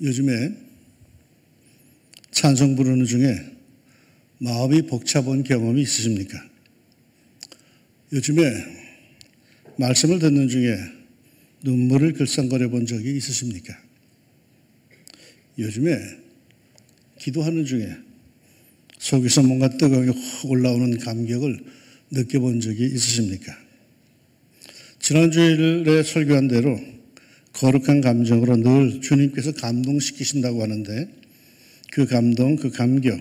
요즘에 찬송 부르는 중에 마음이 벅차본 경험이 있으십니까? 요즘에 말씀을 듣는 중에 눈물을 글썽거려 본 적이 있으십니까? 요즘에 기도하는 중에 속에서 뭔가 뜨거운 게 확 올라오는 감격을 느껴본 적이 있으십니까? 지난주일에 설교한 대로 거룩한 감정으로 늘 주님께서 감동시키신다고 하는데 그 감동, 그 감격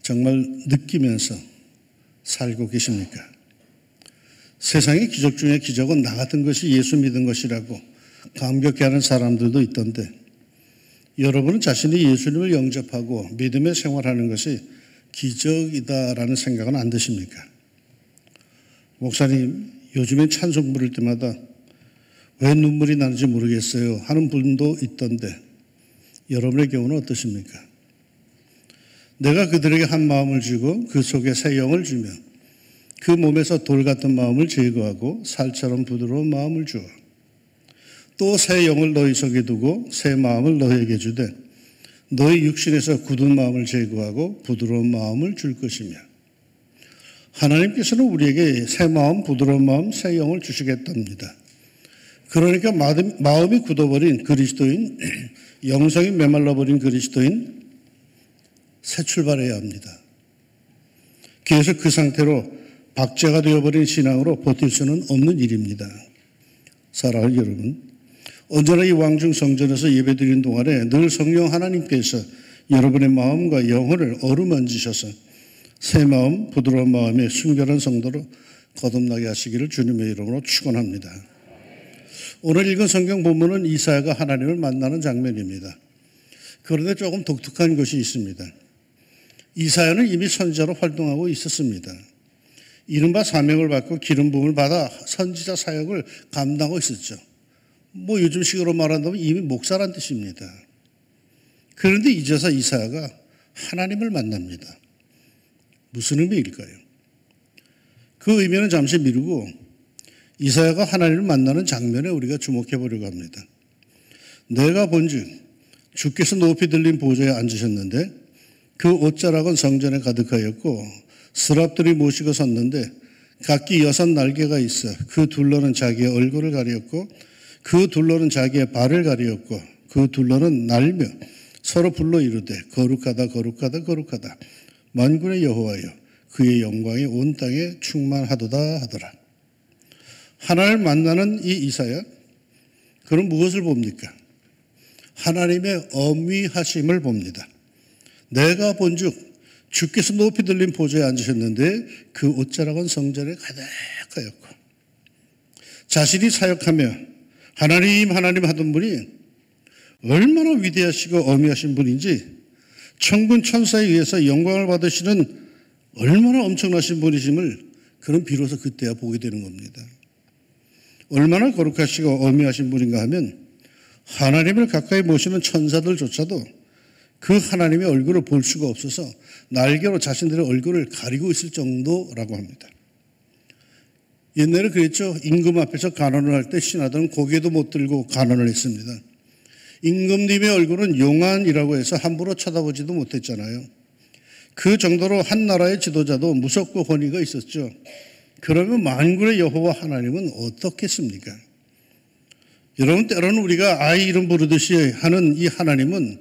정말 느끼면서 살고 계십니까? 세상의 기적 중에 기적은 나 같은 것이 예수 믿은 것이라고 감격해하는 사람들도 있던데 여러분은 자신이 예수님을 영접하고 믿음의 생활하는 것이 기적이다라는 생각은 안 드십니까? 목사님, 요즘엔 찬송 부를 때마다 왜 눈물이 나는지 모르겠어요 하는 분도 있던데 여러분의 경우는 어떠십니까? 내가 그들에게 한 마음을 주고 그 속에 새 영을 주며 그 몸에서 돌 같은 마음을 제거하고 살처럼 부드러운 마음을 주어 또 새 영을 너희 속에 두고 새 마음을 너희에게 주되 너희 육신에서 굳은 마음을 제거하고 부드러운 마음을 줄 것이며 하나님께서는 우리에게 새 마음, 부드러운 마음, 새 영을 주시겠답니다. 그러니까 마음이 굳어버린 그리스도인, 영성이 메말라버린 그리스도인 새 출발해야 합니다. 계속 그 상태로 박제가 되어버린 신앙으로 버틸 수는 없는 일입니다. 사랑하는 여러분, 언제나 이 왕중 성전에서 예배드리는 동안에 늘 성령 하나님께서 여러분의 마음과 영혼을 어루만지셔서 새 마음, 부드러운 마음의 순결한 성도로 거듭나게 하시기를 주님의 이름으로 축원합니다. 오늘 읽은 성경 본문은 이사야가 하나님을 만나는 장면입니다. 그런데 조금 독특한 것이 있습니다. 이사야는 이미 선지자로 활동하고 있었습니다. 이른바 사명을 받고 기름 부음을 받아 선지자 사역을 감당하고 있었죠. 요즘식으로 말한다면 이미 목사란 뜻입니다. 그런데 이제서 이사야가 하나님을 만납니다. 무슨 의미일까요? 그 의미는 잠시 미루고 이사야가 하나님을 만나는 장면에 우리가 주목해 보려고 합니다. 내가 본즉 주께서 높이 들린 보좌에 앉으셨는데 그 옷자락은 성전에 가득하였고 스랍들이 모시고 섰는데 각기 6 날개가 있어 그 둘러는 자기의 얼굴을 가리었고 그 둘러는 자기의 발을 가리었고 그 둘러는 날며 서로 불러 이르되 거룩하다 거룩하다 거룩하다 만군의 여호와여 그의 영광이 온 땅에 충만하도다 하더라. 하나님을 만나는 이 이사야, 그는 무엇을 봅니까? 하나님의 엄위하심을 봅니다. 내가 본즉 주께서 높이 들린 보좌에 앉으셨는데 그 옷자락은 성전에 가득하였고 자신이 사역하며 하나님 하던 분이 얼마나 위대하시고 엄위하신 분인지 천군 천사에 의해서 영광을 받으시는 얼마나 엄청나신 분이심을 그는 비로소 그때야 보게 되는 겁니다. 얼마나 거룩하시고 엄위하신 분인가 하면 하나님을 가까이 모시는 천사들조차도 그 하나님의 얼굴을 볼 수가 없어서 날개로 자신들의 얼굴을 가리고 있을 정도라고 합니다. 옛날에 그랬죠. 임금 앞에서 간언을 할 때 신하들은 고개도 못 들고 간언을 했습니다. 임금님의 얼굴은 용안이라고 해서 함부로 쳐다보지도 못했잖아요. 그 정도로 한 나라의 지도자도 무섭고 권위가 있었죠. 그러면 만군의 여호와 하나님은 어떻겠습니까? 여러분, 때로는 우리가 아이 이름 부르듯이 하는 이 하나님은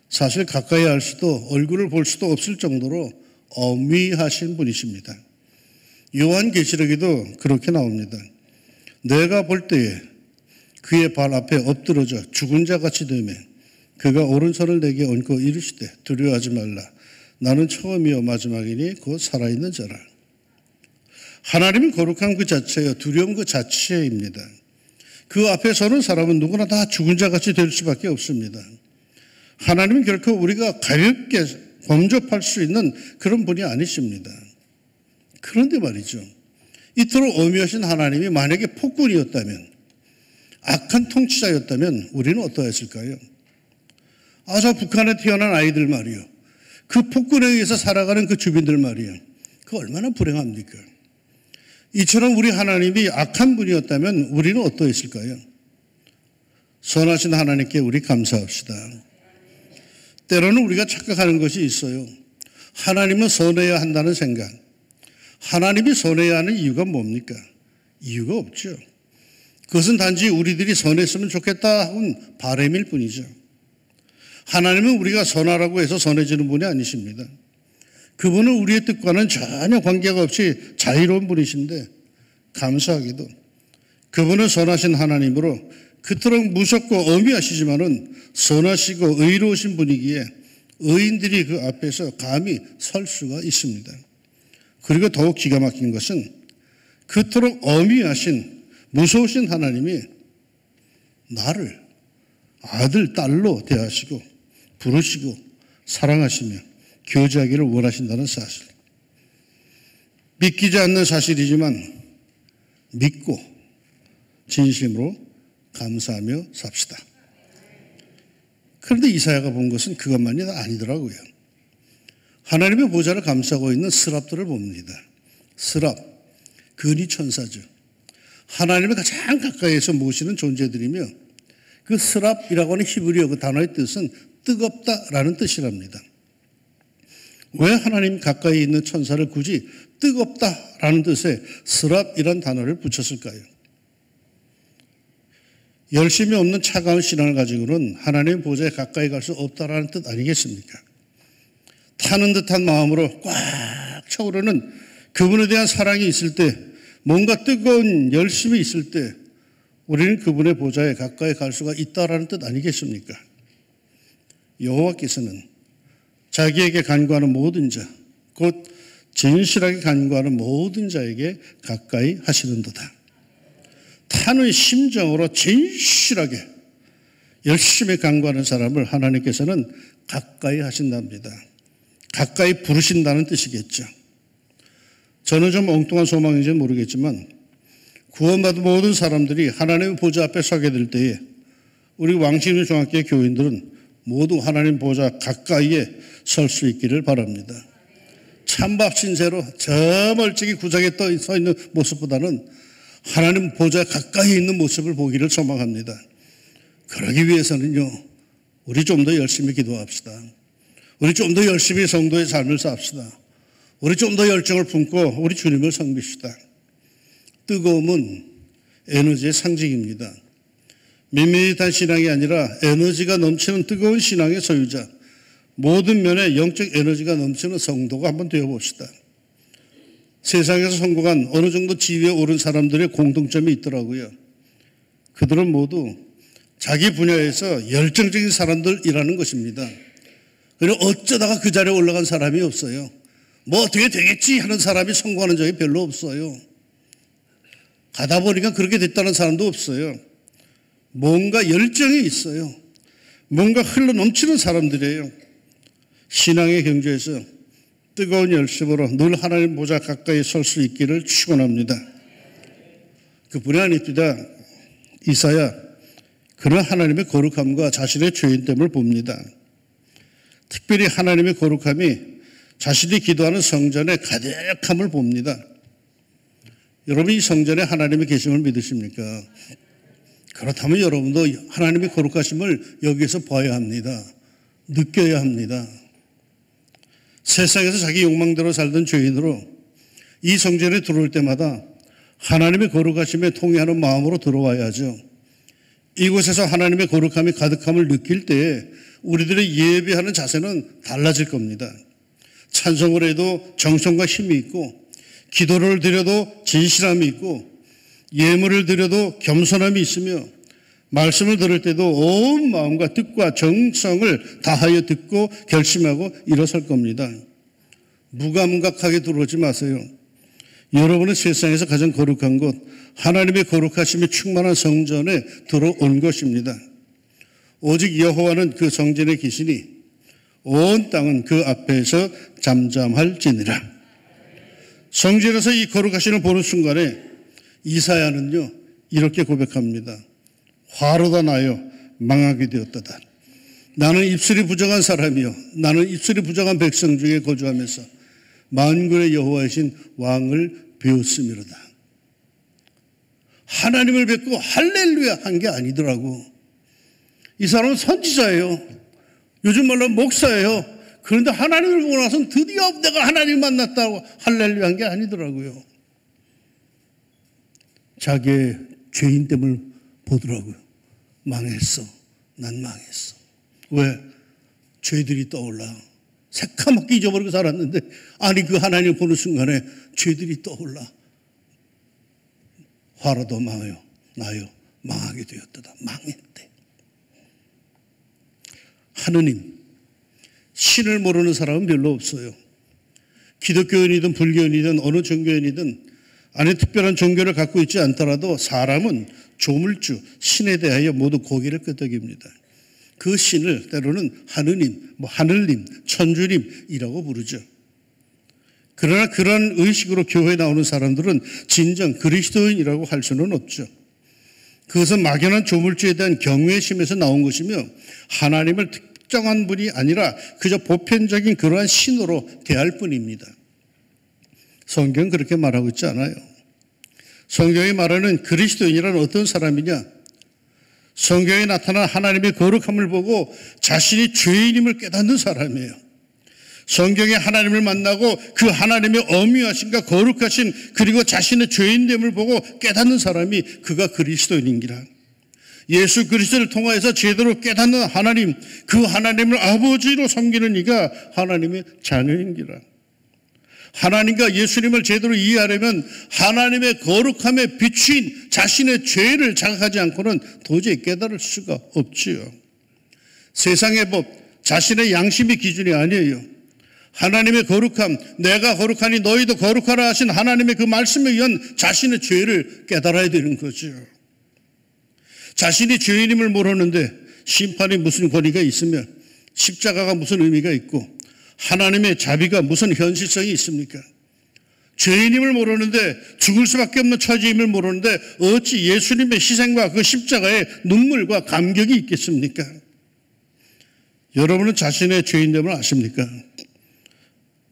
사실 가까이 할 수도 얼굴을 볼 수도 없을 정도로 엄위하신 분이십니다. 요한계시록에도 그렇게 나옵니다. 내가 볼 때에 그의 발 앞에 엎드러져 죽은 자같이 되매 그가 오른손을 내게 얹고 이르시되 두려워하지 말라. 나는 처음이요 마지막이니 곧 살아있는 자라. 하나님은 거룩한 그 자체요 두려움 그 자체입니다. 그 앞에 서는 사람은 누구나 다 죽은 자같이 될 수밖에 없습니다. 하나님은 결코 우리가 가볍게 범접할 수 있는 그런 분이 아니십니다. 그런데 말이죠. 이토록 엄위하신 하나님이 만약에 폭군이었다면 악한 통치자였다면 우리는 어떠했을까요? 저 북한에 태어난 아이들 말이요. 그 폭군에 의해서 살아가는 그 주민들 말이요. 그 얼마나 불행합니까? 이처럼 우리 하나님이 악한 분이었다면 우리는 어떠했을까요? 선하신 하나님께 우리 감사합시다. 때로는 우리가 착각하는 것이 있어요. 하나님은 선해야 한다는 생각. 하나님이 선해야 하는 이유가 뭡니까? 이유가 없죠. 그것은 단지 우리들이 선했으면 좋겠다 하는 바람일 뿐이죠. 하나님은 우리가 선하라고 해서 선해지는 분이 아니십니다. 그분은 우리의 뜻과는 전혀 관계가 없이 자유로운 분이신데 감사하게도 그분은 선하신 하나님으로 그토록 무섭고 엄히하시지만은 선하시고 의로우신 분이기에 의인들이 그 앞에서 감히 설 수가 있습니다. 그리고 더욱 기가 막힌 것은 그토록 엄히하신 무서우신 하나님이 나를 아들, 딸로 대하시고 부르시고 사랑하시며 교제하기를 원하신다는 사실. 믿기지 않는 사실이지만 믿고 진심으로 감사하며 삽시다. 그런데 이사야가 본 것은 그것만이 아니더라고요. 하나님의 보좌를 감싸고 있는 스랍들을 봅니다. 스랍, 근위 천사죠. 하나님의 가장 가까이에서 모시는 존재들이며 그 스랍이라고 하는 히브리어 그 단어의 뜻은 뜨겁다라는 뜻이랍니다. 왜 하나님 가까이 있는 천사를 굳이 뜨겁다라는 뜻의 스랍이라는 단어를 붙였을까요? 열심이 없는 차가운 신앙을 가지고는 하나님의 보좌에 가까이 갈 수 없다라는 뜻 아니겠습니까? 타는 듯한 마음으로 꽉 차오르는 그분에 대한 사랑이 있을 때, 뭔가 뜨거운 열심이 있을 때 우리는 그분의 보좌에 가까이 갈 수가 있다라는 뜻 아니겠습니까? 여호와께서는 자기에게 간구하는 모든 자, 곧 진실하게 간구하는 모든 자에게 가까이 하시는도다. 타는 심정으로 진실하게 열심히 간구하는 사람을 하나님께서는 가까이 하신답니다. 가까이 부르신다는 뜻이겠죠. 저는 좀 엉뚱한 소망인지는 모르겠지만 구원받은 모든 사람들이 하나님의 보좌 앞에 서게 될 때에 우리 왕십리 중학교의 교인들은 모두 하나님 보좌 가까이에 설 수 있기를 바랍니다. 찬밥 신세로 저 멀찍이 구석에 서 있는 모습보다는 하나님 보좌 가까이 있는 모습을 보기를 소망합니다. 그러기 위해서는요, 우리 좀 더 열심히 기도합시다. 우리 좀 더 열심히 성도의 삶을 삽시다. 우리 좀 더 열정을 품고 우리 주님을 섬깁시다. 뜨거움은 에너지의 상징입니다. 밋밋한 신앙이 아니라 에너지가 넘치는 뜨거운 신앙의 소유자, 모든 면에 영적 에너지가 넘치는 성도가 한번 되어봅시다. 세상에서 성공한 어느 정도 지위에 오른 사람들의 공통점이 있더라고요. 그들은 모두 자기 분야에서 열정적인 사람들이라는 것입니다. 그리고 어쩌다가 그 자리에 올라간 사람이 없어요. 뭐 어떻게 되겠지 하는 사람이 성공하는 적이 별로 없어요. 가다 보니까 그렇게 됐다는 사람도 없어요. 뭔가 열정이 있어요. 뭔가 흘러 넘치는 사람들이에요. 신앙의 경주에서 뜨거운 열심으로 늘 하나님 보좌 가까이 설 수 있기를 축원합니다. 그뿐이 아닙니다. 이사야, 그는 하나님의 거룩함과 자신의 죄인됨을 봅니다. 특별히 하나님의 거룩함이 자신이 기도하는 성전의 가득함을 봅니다. 여러분, 이 성전에 하나님이 계심을 믿으십니까? 그렇다면 여러분도 하나님의 거룩하심을 여기에서 봐야 합니다. 느껴야 합니다. 세상에서 자기 욕망대로 살던 죄인으로 이 성전에 들어올 때마다 하나님의 거룩하심에 통회하는 마음으로 들어와야죠. 이곳에서 하나님의 거룩함이 가득함을 느낄 때에 우리들의 예배하는 자세는 달라질 겁니다. 찬송을 해도 정성과 힘이 있고, 기도를 드려도 진실함이 있고, 예물을 드려도 겸손함이 있으며, 말씀을 들을 때도 온 마음과 뜻과 정성을 다하여 듣고 결심하고 일어설 겁니다. 무감각하게 들어오지 마세요. 여러분은 세상에서 가장 거룩한 곳, 하나님의 거룩하심이 충만한 성전에 들어온 것입니다. 오직 여호와는 그 성전에 계시니 온 땅은 그 앞에서 잠잠할지니라. 성전에서 이 거룩하심을 보는 순간에 이사야는요, 이렇게 고백합니다. 화로다 나여 망하게 되었도다. 나는 입술이 부정한 사람이요, 나는 입술이 부정한 백성 중에 거주하면서 만군의 여호와이신 왕을 배웠음이로다. 하나님을 뵙고 할렐루야 한 게 아니더라고. 이 사람은 선지자예요. 요즘 말로 목사예요. 그런데 하나님을 보고 나서는 드디어 내가 하나님을 만났다고 할렐루야 한 게 아니더라고요. 자기의 죄인됨을 보더라고요. 망했어. 난 망했어. 왜? 죄들이 떠올라. 새까맣게 잊어버리고 살았는데 아니 그 하나님을 보는 순간에 죄들이 떠올라. 화로도 망하여 나요 망하게 되었다. 망했대. 하느님, 신을 모르는 사람은 별로 없어요. 기독교인이든 불교인이든 어느 종교인이든 안에 특별한 종교를 갖고 있지 않더라도 사람은 조물주, 신에 대하여 모두 고개를 끄덕입니다. 그 신을 때로는 하느님, 하늘님, 천주님이라고 부르죠. 그러나 그런 의식으로 교회에 나오는 사람들은 진정 그리스도인이라고 할 수는 없죠. 그것은 막연한 조물주에 대한 경외심에서 나온 것이며 하나님을 특정한 분이 아니라 그저 보편적인 그러한 신으로 대할 뿐입니다. 성경은 그렇게 말하고 있지 않아요. 성경이 말하는 그리스도인이란 어떤 사람이냐? 성경에 나타난 하나님의 거룩함을 보고 자신이 죄인임을 깨닫는 사람이에요. 성경에 하나님을 만나고 그 하나님의 엄유하심과 거룩하심 그리고 자신의 죄인됨을 보고 깨닫는 사람이 그가 그리스도인이라. 예수 그리스도를 통하여서 제대로 깨닫는 하나님, 그 하나님을 아버지로 섬기는 이가 하나님의 자녀인기라. 하나님과 예수님을 제대로 이해하려면 하나님의 거룩함에 비추인 자신의 죄를 자각하지 않고는 도저히 깨달을 수가 없지요. 세상의 법, 자신의 양심이 기준이 아니에요. 하나님의 거룩함, 내가 거룩하니 너희도 거룩하라 하신 하나님의 그 말씀에 의한 자신의 죄를 깨달아야 되는 거죠. 자신이 죄인임을 모르는데 심판이 무슨 권위가 있으며 십자가가 무슨 의미가 있고 하나님의 자비가 무슨 현실성이 있습니까? 죄인임을 모르는데 죽을 수밖에 없는 처지임을 모르는데 어찌 예수님의 희생과 그 십자가의 눈물과 감격이 있겠습니까? 여러분은 자신의 죄인됨을 아십니까?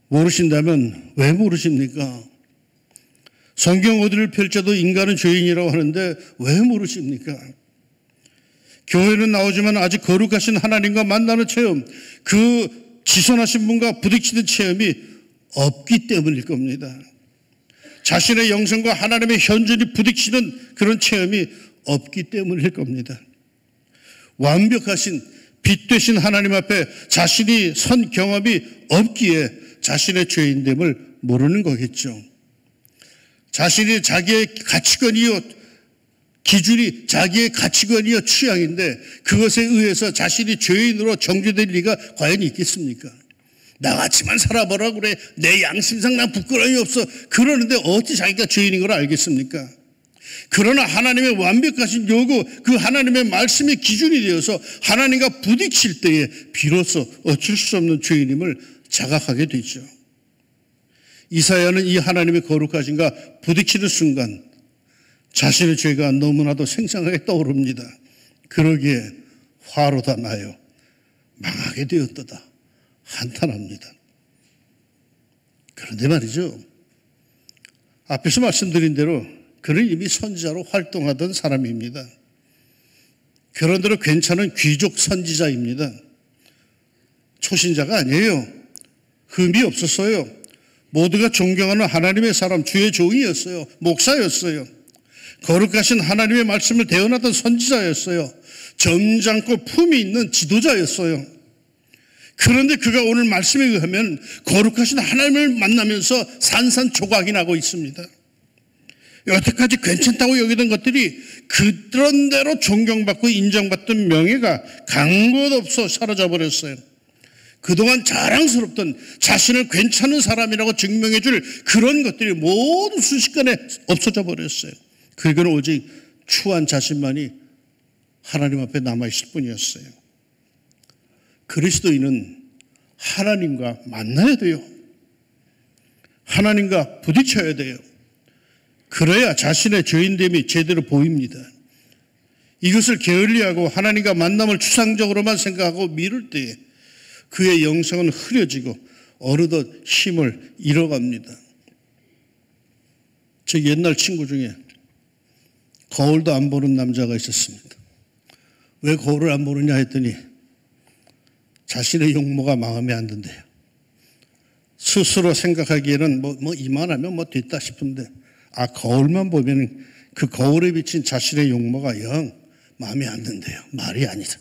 모르신다면 왜 모르십니까? 성경 어디를 펼쳐도 인간은 죄인이라고 하는데 왜 모르십니까? 교회는 나오지만 아직 거룩하신 하나님과 만나는 체험, 그 지선하신 분과 부딪히는 체험이 없기 때문일 겁니다. 자신의 영성과 하나님의 현존이 부딪히는 그런 체험이 없기 때문일 겁니다. 완벽하신 빛 되신 하나님 앞에 자신이 선 경험이 없기에 자신의 죄인됨을 모르는 거겠죠. 자신이 자기의 가치관이요 기준이 자기의 가치관이요 취향인데 그것에 의해서 자신이 죄인으로 정죄될 리가 과연 있겠습니까? 나같이만 살아보라 그래. 내 양심상 난 부끄러움이 없어. 그러는데 어찌 자기가 죄인인 걸 알겠습니까? 그러나 하나님의 완벽하신 요구, 그 하나님의 말씀이 기준이 되어서 하나님과 부딪힐 때에 비로소 어쩔 수 없는 죄인임을 자각하게 되죠. 이사야는 이 하나님의 거룩하신가 부딪히는 순간 자신의 죄가 너무나도 생생하게 떠오릅니다. 그러기에 화로다 나요 망하게 되었도다 한탄합니다. 그런데 말이죠, 앞에서 말씀드린 대로 그는 이미 선지자로 활동하던 사람입니다. 그런대로 괜찮은 귀족 선지자입니다. 초신자가 아니에요. 흠이 없었어요. 모두가 존경하는 하나님의 사람, 주의 종이었어요. 목사였어요. 거룩하신 하나님의 말씀을 대언하던 선지자였어요. 점잖고 품이 있는 지도자였어요. 그런데 그가 오늘 말씀에 의하면 거룩하신 하나님을 만나면서 산산조각이 나고 있습니다. 여태까지 괜찮다고 여기던 것들이 그런 대로 존경받고 인정받던 명예가 간 곳 없어 사라져 버렸어요. 그동안 자랑스럽던 자신을 괜찮은 사람이라고 증명해 줄 그런 것들이 모두 순식간에 없어져 버렸어요. 그리고는 오직 추한 자신만이 하나님 앞에 남아있을 뿐이었어요. 그리스도인은 하나님과 만나야 돼요. 하나님과 부딪혀야 돼요. 그래야 자신의 죄인됨이 제대로 보입니다. 이것을 게을리하고 하나님과 만남을 추상적으로만 생각하고 미룰 때에 그의 영성은 흐려지고 어느덧 힘을 잃어갑니다. 제 옛날 친구 중에 거울도 안 보는 남자가 있었습니다. 왜 거울을 안 보느냐 했더니 자신의 용모가 마음에 안 든대요. 스스로 생각하기에는 이만하면 됐다 싶은데, 거울만 보면 그 거울에 비친 자신의 용모가 영 마음에 안 든대요. 말이 아니다.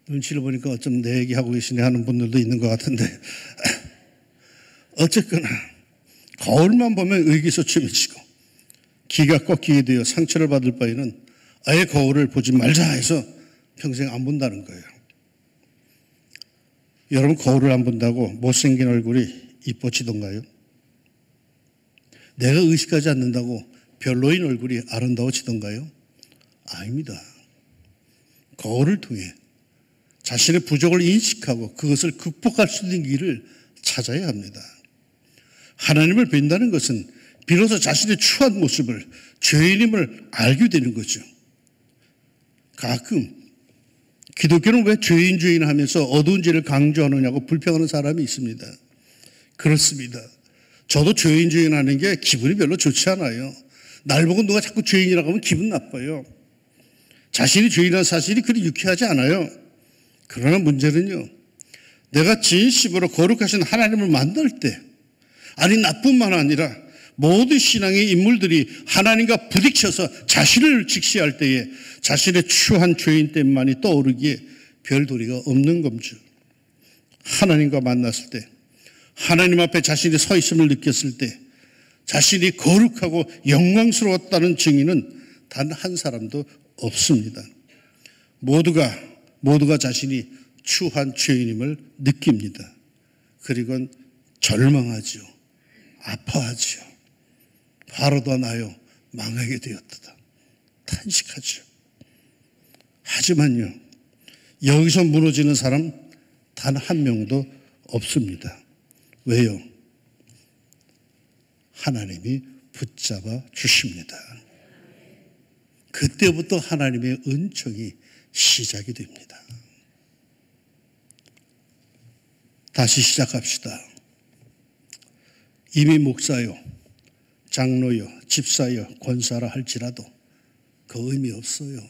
눈치를 보니까 어쩜 내 얘기하고 계시네 하는 분들도 있는 것 같은데, 어쨌거나 거울만 보면 의기소침해지고 기가 꺾이게 되어 상처를 받을 바에는 아예 거울을 보지 말자 해서 평생 안 본다는 거예요. 여러분, 거울을 안 본다고 못생긴 얼굴이 이뻐지던가요? 내가 의식하지 않는다고 별로인 얼굴이 아름다워지던가요? 아닙니다. 거울을 통해 자신의 부족을 인식하고 그것을 극복할 수 있는 길을 찾아야 합니다. 하나님을 뵌다는 것은 비로소 자신의 추한 모습을, 죄인임을 알게 되는 거죠. 가끔 기독교는 왜 죄인 하면서 어두운 죄를 강조하느냐고 불평하는 사람이 있습니다. 그렇습니다. 저도 죄인 하는 게 기분이 별로 좋지 않아요. 날 보고 누가 자꾸 죄인이라고 하면 기분 나빠요. 자신이 죄인이라는 사실이 그리 유쾌하지 않아요. 그러나 문제는요, 내가 진심으로 거룩하신 하나님을 만날 때, 아니 나뿐만 아니라 모든 신앙의 인물들이 하나님과 부딪혀서 자신을 직시할 때에 자신의 추한 죄인 때만이 떠오르기에 별 도리가 없는 겁니다. 하나님과 만났을 때, 하나님 앞에 자신이 서 있음을 느꼈을 때 자신이 거룩하고 영광스러웠다는 증인은 단 한 사람도 없습니다. 모두가 자신이 추한 죄인임을 느낍니다. 그리고 절망하죠. 아파하죠. 바로다 나요. 망하게 되었다. 탄식하죠. 하지만요, 여기서 무너지는 사람 단 한 명도 없습니다. 왜요? 하나님이 붙잡아 주십니다. 그때부터 하나님의 은총이 시작이 됩니다. 다시 시작합시다. 이미 목사요, 장로요, 집사요, 권사라 할지라도 그 의미 없어요.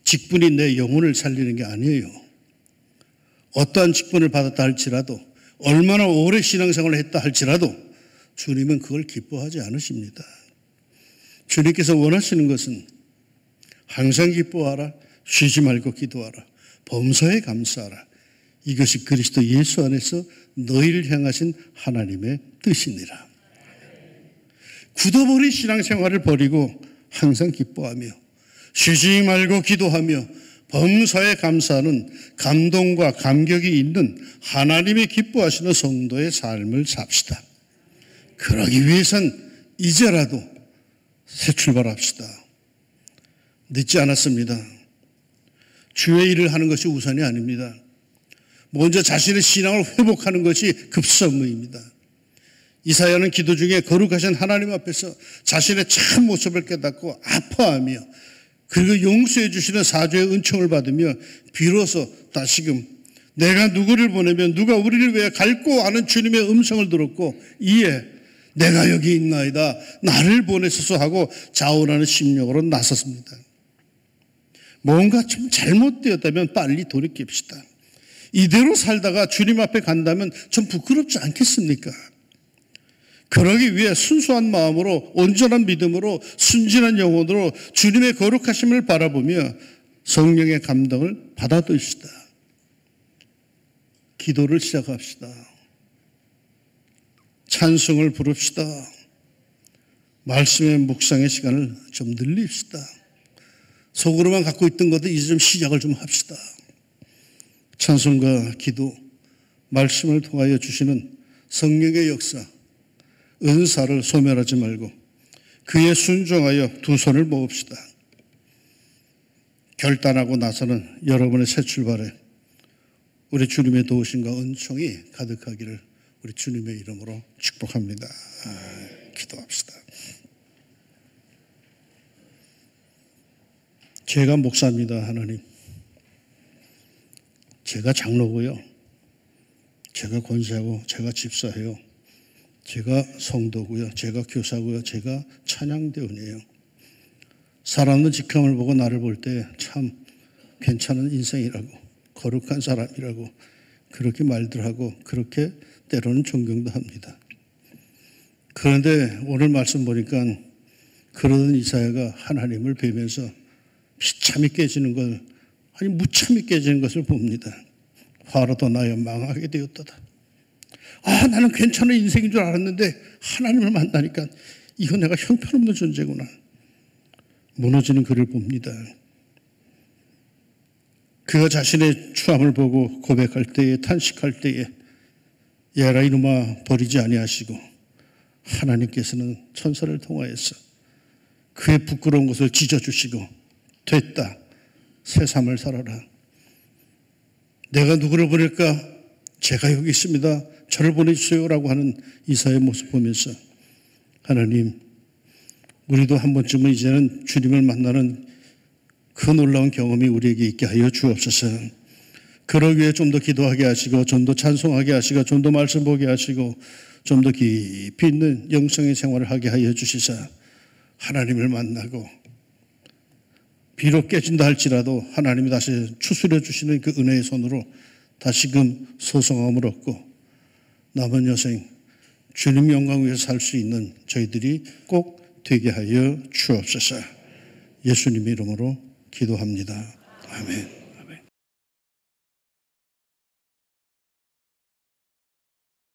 직분이 내 영혼을 살리는 게 아니에요. 어떠한 직분을 받았다 할지라도, 얼마나 오래 신앙생활을 했다 할지라도 주님은 그걸 기뻐하지 않으십니다. 주님께서 원하시는 것은 항상 기뻐하라, 쉬지 말고 기도하라, 범사에 감사하라. 이것이 그리스도 예수 안에서 너희를 향하신 하나님의 뜻이니라. 굳어버린 신앙생활을 버리고 항상 기뻐하며 쉬지 말고 기도하며 범사에 감사하는 감동과 감격이 있는 하나님이 기뻐하시는 성도의 삶을 삽시다. 그러기 위해선 이제라도 새 출발합시다. 늦지 않았습니다. 주의 일을 하는 것이 우선이 아닙니다. 먼저 자신의 신앙을 회복하는 것이 급선무입니다. 이사야는 기도 중에 거룩하신 하나님 앞에서 자신의 참 모습을 깨닫고 아파하며 그리고 용서해 주시는 사죄의 은총을 받으며 비로소 다시금 내가 누구를 보내면 누가 우리를 위해 갈고 하는 주님의 음성을 들었고 이에 내가 여기 있나이다 나를 보내소서 하고 자원하는 심령으로 나섰습니다. 뭔가 좀 잘못되었다면 빨리 돌이킵시다. 이대로 살다가 주님 앞에 간다면 좀 부끄럽지 않겠습니까? 그러기 위해 순수한 마음으로 온전한 믿음으로 순진한 영혼으로 주님의 거룩하심을 바라보며 성령의 감동을 받아들입시다. 기도를 시작합시다. 찬송을 부릅시다. 말씀의 묵상의 시간을 좀 늘립시다. 속으로만 갖고 있던 것도 이제 좀 시작을 좀 합시다. 찬송과 기도, 말씀을 통하여 주시는 성령의 역사, 은사를 소멸하지 말고 그에 순종하여 두 손을 모읍시다. 결단하고 나서는 여러분의 새 출발에 우리 주님의 도우심과 은총이 가득하기를 우리 주님의 이름으로 축복합니다. 기도합시다. 제가 목사입니다, 하나님. 제가 장로고요. 제가 권사고, 제가 집사예요. 제가 성도고요. 제가 교사고요. 제가 찬양대원이에요. 사람은 직함을 보고 나를 볼 때 참 괜찮은 인생이라고, 거룩한 사람이라고 그렇게 말들 하고 그렇게 때로는 존경도 합니다. 그런데 오늘 말씀 보니까 그러던 이사야가 하나님을 뵈면서 비참히 깨지는 걸, 아니 무참히 깨지는 것을 봅니다. 화로도 나여 망하게 되었도다. 나는 괜찮은 인생인 줄 알았는데 하나님을 만나니까 이거 내가 형편없는 존재구나. 무너지는 그를 봅니다. 그가 자신의 추함을 보고 고백할 때에, 탄식할 때에 야라 이놈아 버리지 아니하시고 하나님께서는 천사를 통하여서 그의 부끄러운 것을 찢어주시고 됐다, 새삼을 살아라. 내가 누구를 보낼까? 제가 여기 있습니다. 저를 보내주세요라고 하는 이사야의 모습 보면서 하나님, 우리도 한 번쯤은 이제는 주님을 만나는 그 놀라운 경험이 우리에게 있게 하여 주옵소서. 그러기 위해 좀 더 기도하게 하시고, 좀 더 찬송하게 하시고, 좀 더 말씀 보게 하시고, 좀 더 깊이 있는 영성의 생활을 하게 하여 주시사 하나님을 만나고, 비록 깨진다 할지라도 하나님이 다시 추스려 주시는 그 은혜의 손으로 다시금 소성함을 얻고 남은 여생 주님 영광 위에서 살 수 있는 저희들이 꼭 되게 하여 주옵소서. 예수님의 이름으로 기도합니다. 아멘.